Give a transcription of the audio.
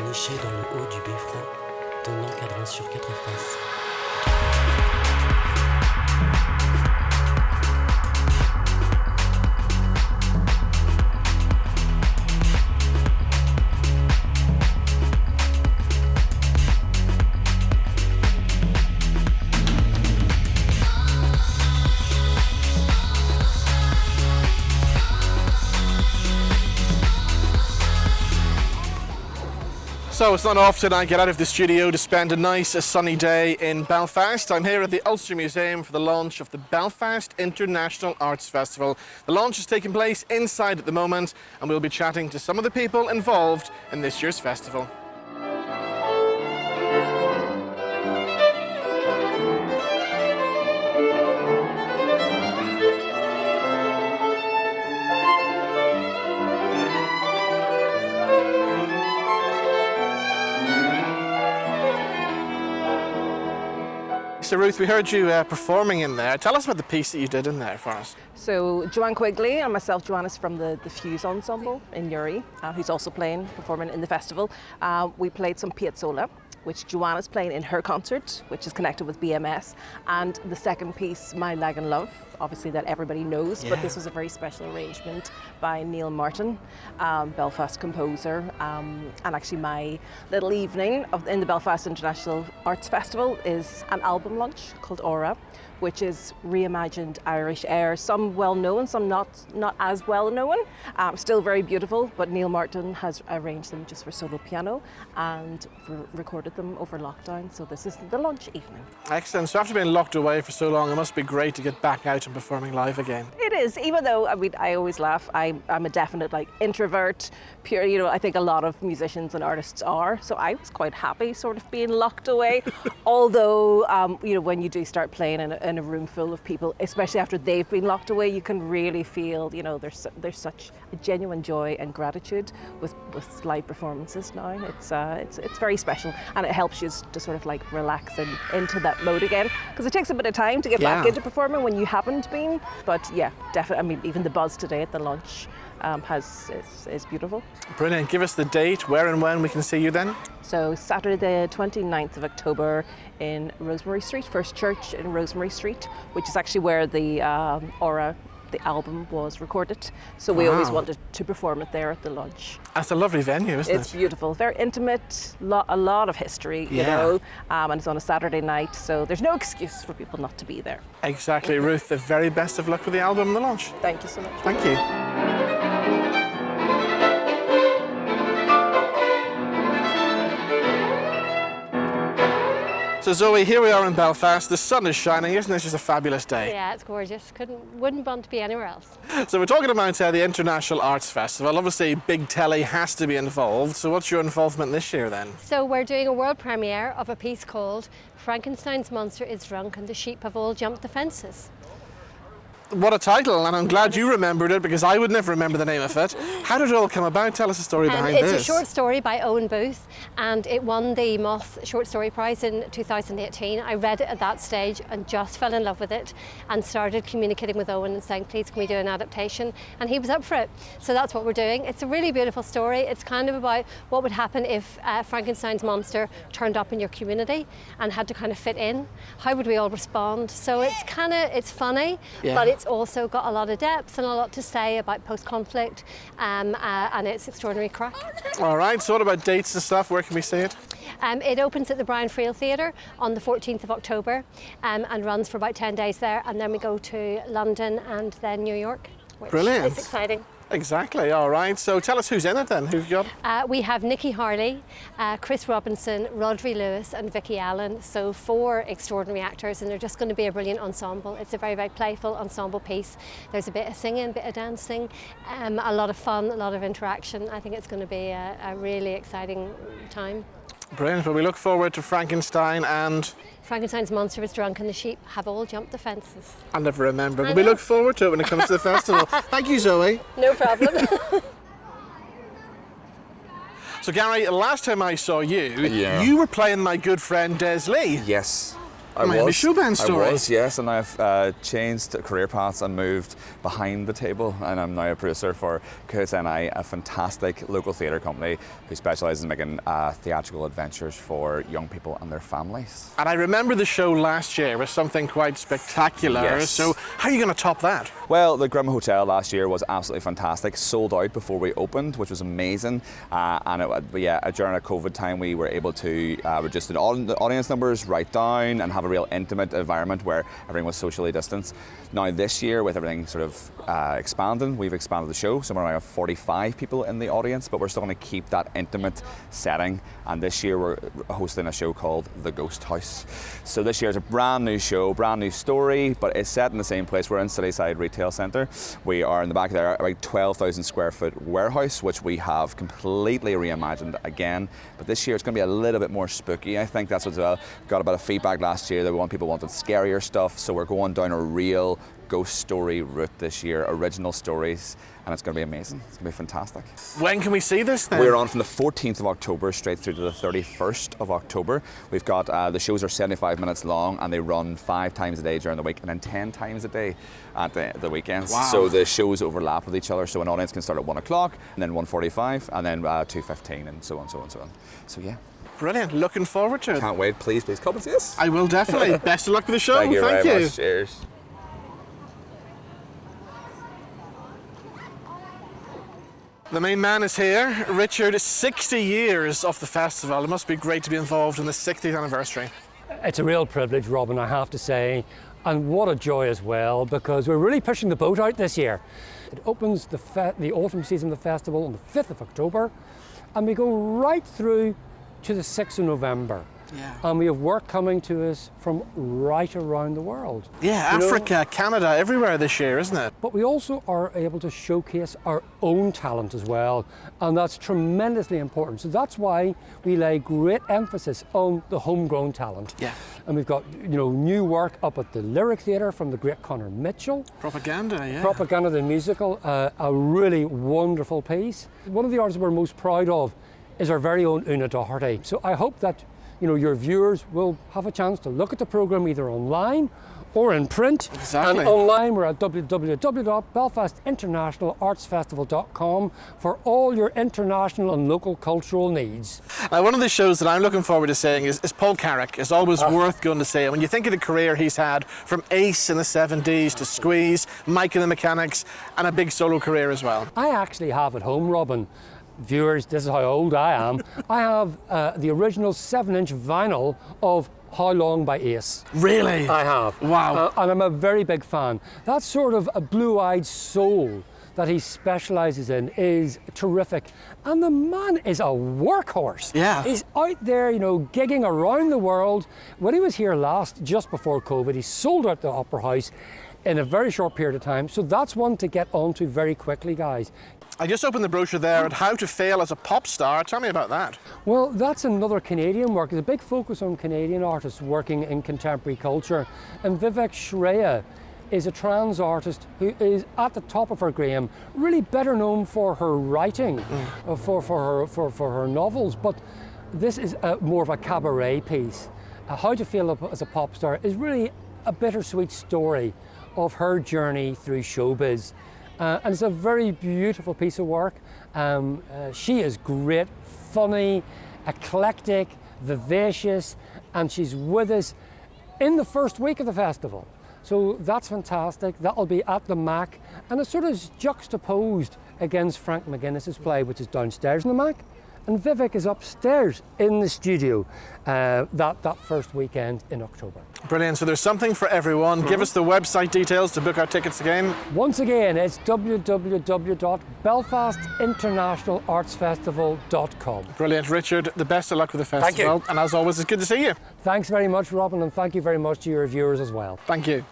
niché dans le haut du beffroi, ton encadrant sur 4 faces. So it's not often I get out of the studio to spend a nice sunny day in Belfast. I'm here at the Ulster Museum for the launch of the Belfast International Arts Festival. The launch is taking place inside at the moment, and we'll be chatting to some of the people involved in this year's festival. So Ruth, we heard you performing in there. Tell us about the piece that you did in there for us. So Joanne Quigley and myself, Joanne, is from the Fuse Ensemble in Uri, who's also performing in the festival. We played some Piazzolla, which Joanne is playing in her concert, which is connected with BMS. And the second piece, My Lag and Love, obviously that everybody knows, but this was a very special arrangement by Neil Martin, Belfast composer. And actually my little evening in the Belfast International Arts Festival is an album launch called Aura, which is Reimagined Irish Airs. Some well known, some not as well known. Still very beautiful, but Neil Martin has arranged them just for solo piano and recorded them over lockdown. So this is the launch evening. Excellent. So after being locked away for so long, it must be great to get back out and performing live again. It is, even though, I mean, I always laugh. I'm a definite introvert, pure, I think a lot of musicians and artists are. So I was quite happy sort of being locked away. Although, when you do start playing in a room full of people, especially after they've been locked away, you can really feel, there's such a genuine joy and gratitude with live performances now. It's very special, and it helps you to sort of relax into that mode again, because it takes a bit of time to get back into performing when you haven't been. But yeah, definitely. I mean, even the buzz today at the launch is beautiful. Brilliant. Give us the date, where and when we can see you then. So Saturday the 29th of October in Rosemary Street, First Church in Rosemary Street, which is actually where the Aura, the album, was recorded. So we always wanted to perform it there at the launch. That's a lovely venue, isn't it? It's beautiful, very intimate, a lot of history, and it's on a Saturday night, so there's no excuse for people not to be there. Exactly. Ruth, the very best of luck with the album and the launch. Thank you so much. Thank you. So Zoe, here we are in Belfast. The sun is shining. Isn't this just a fabulous day? Yeah, it's gorgeous. Wouldn't want to be anywhere else. So we're talking about the International Arts Festival. Obviously, Big Telly has to be involved. So what's your involvement this year then? So we're doing a world premiere of a piece called Frankenstein's Monster is Drunk and the Sheep Have All Jumped the Fences. What a title, and I'm glad you remembered it, because I would never remember the name of it. How did it all come about? Tell us the story behind this. It's a short story by Owen Booth, and it won the Moth Short Story Prize in 2018. I read it at that stage and just fell in love with it and started communicating with Owen and saying, please, can we do an adaptation? And he was up for it. So that's what we're doing. It's a really beautiful story. It's kind of about what would happen if Frankenstein's monster turned up in your community and had to kind of fit in. How would we all respond? So it's funny, but it's also got a lot of depth and a lot to say about post-conflict, and it's extraordinary crack. All right, so what about dates and stuff? Where can we see it? It opens at the Brian Friel Theatre on the 14th of October and runs for about 10 days there, and then we go to London and then New York, which Brilliant. is exciting. Exactly, all right. So tell us who's in it then, who've you got? We have Nikki Harley, Chris Robinson, Rodri Lewis and Vicky Allen. So 4 extraordinary actors, and they're just going to be a brilliant ensemble. It's a very, very playful ensemble piece. There's a bit of singing, a bit of dancing, a lot of fun, a lot of interaction. I think it's going to be a really exciting time. Brilliant. Well, we look forward to Frankenstein and... Frankenstein's Monster is Drunk and the Sheep Have All Jumped the Fences. I'll never remember, but we look forward to it when it comes to the festival. Thank you, Zoe. No problem. So Gary, last time I saw you, you were playing my good friend Des Lee. Yes. Miami show band story. I was, yes, and I've changed career paths and moved behind the table, and I'm now a producer for Cahoots NI, a fantastic local theatre company who specialises in making theatrical adventures for young people and their families. And I remember the show last year was something quite spectacular. Yes. So how are you going to top that? Well, the Grim Hotel last year was absolutely fantastic. Sold out before we opened, which was amazing. During a COVID time, we were able to reduce the audience numbers right down and have a real intimate environment where everything was socially distanced. Now this year, with everything sort of expanding, we've expanded the show. So we're now have 45 people in the audience, but we're still going to keep that intimate setting. And this year we're hosting a show called The Ghost House. So this year is a brand new show, brand new story, but it's set in the same place. We're in Cityside Retail Centre. We are in the back there, about 12,000 square foot warehouse, which we have completely reimagined again. But this year it's going to be a little bit more spooky. I think that's what's got a bit of feedback last year that people wanted scarier stuff. So we're going down a real ghost story route this year, original stories, and it's going to be amazing. It's going to be fantastic. When can we see this then? We're on from the 14th of October straight through to the 31st of October. We've got, the shows are 75 minutes long and they run 5 times a day during the week and then 10 times a day at the weekends. Wow. So the shows overlap with each other, so an audience can start at 1 o'clock and then 1:45 and then 2:15 and so on, so on, so on. So yeah. Brilliant. Looking forward to it. Can't wait. Please come and see us. I will definitely. Best of luck with the show. Thank you very much. Cheers. The main man is here. Richard, 60 years of the festival. It must be great to be involved in the 60th anniversary. It's a real privilege, Robin, I have to say. And what a joy as well, because we're really pushing the boat out this year. It opens the autumn season of the festival on the 5th of October, and we go right through to the 6th of November. Yeah. And we have work coming to us from right around the world. Yeah, Africa, Canada, everywhere this year, isn't it? But we also are able to showcase our own talent as well, and that's tremendously important. So that's why we lay great emphasis on the homegrown talent. Yeah. And we've got new work up at the Lyric Theatre from the great Conor Mitchell. Propaganda, yeah. Propaganda the musical, a really wonderful piece. One of the artists we're most proud of is our very own Una Doherty. So I hope that your viewers will have a chance to look at the programme either online or in print. Exactly. And online we're at www.belfastinternationalartsfestival.com for all your international and local cultural needs. Now, one of the shows that I'm looking forward to seeing is Paul Carrick. It's always worth going to see. And when you think of the career he's had, from Ace in the 70s to Squeeze, Mike and the Mechanics, and a big solo career as well. I actually have at home, Robin, viewers, this is how old I am. I have the original 7-inch vinyl of How Long by Ace. Really? I have. Wow. And I'm a very big fan. That sort of a blue-eyed soul that he specialises in is terrific. And the man is a workhorse. Yeah. He's out there, gigging around the world. When he was here last, just before COVID, he sold out the Opera House in a very short period of time. So that's one to get onto very quickly, guys. I just opened the brochure there at How to Fail as a Pop Star. Tell me about that. Well, that's another Canadian work. There's a big focus on Canadian artists working in contemporary culture. And Vivek Shreya is a trans artist who is at the top of her game, really better known for her writing, for her novels. But this is more of a cabaret piece. How to Fail as a Pop Star is really a bittersweet story of her journey through showbiz. And it's a very beautiful piece of work. She is great, funny, eclectic, vivacious, and she's with us in the first week of the festival. So that's fantastic. That'll be at the Mac, and it's sort of juxtaposed against Frank McGinnis's play, which is downstairs in the Mac. And Vivek is upstairs in the studio that first weekend in October. Brilliant. So there's something for everyone. Give us the website details to book our tickets again. Once again, it's www.belfastinternationalartsfestival.com. Brilliant. Richard, the best of luck with the festival. Thank you. And as always, it's good to see you. Thanks very much, Robin, and thank you very much to your viewers as well. Thank you.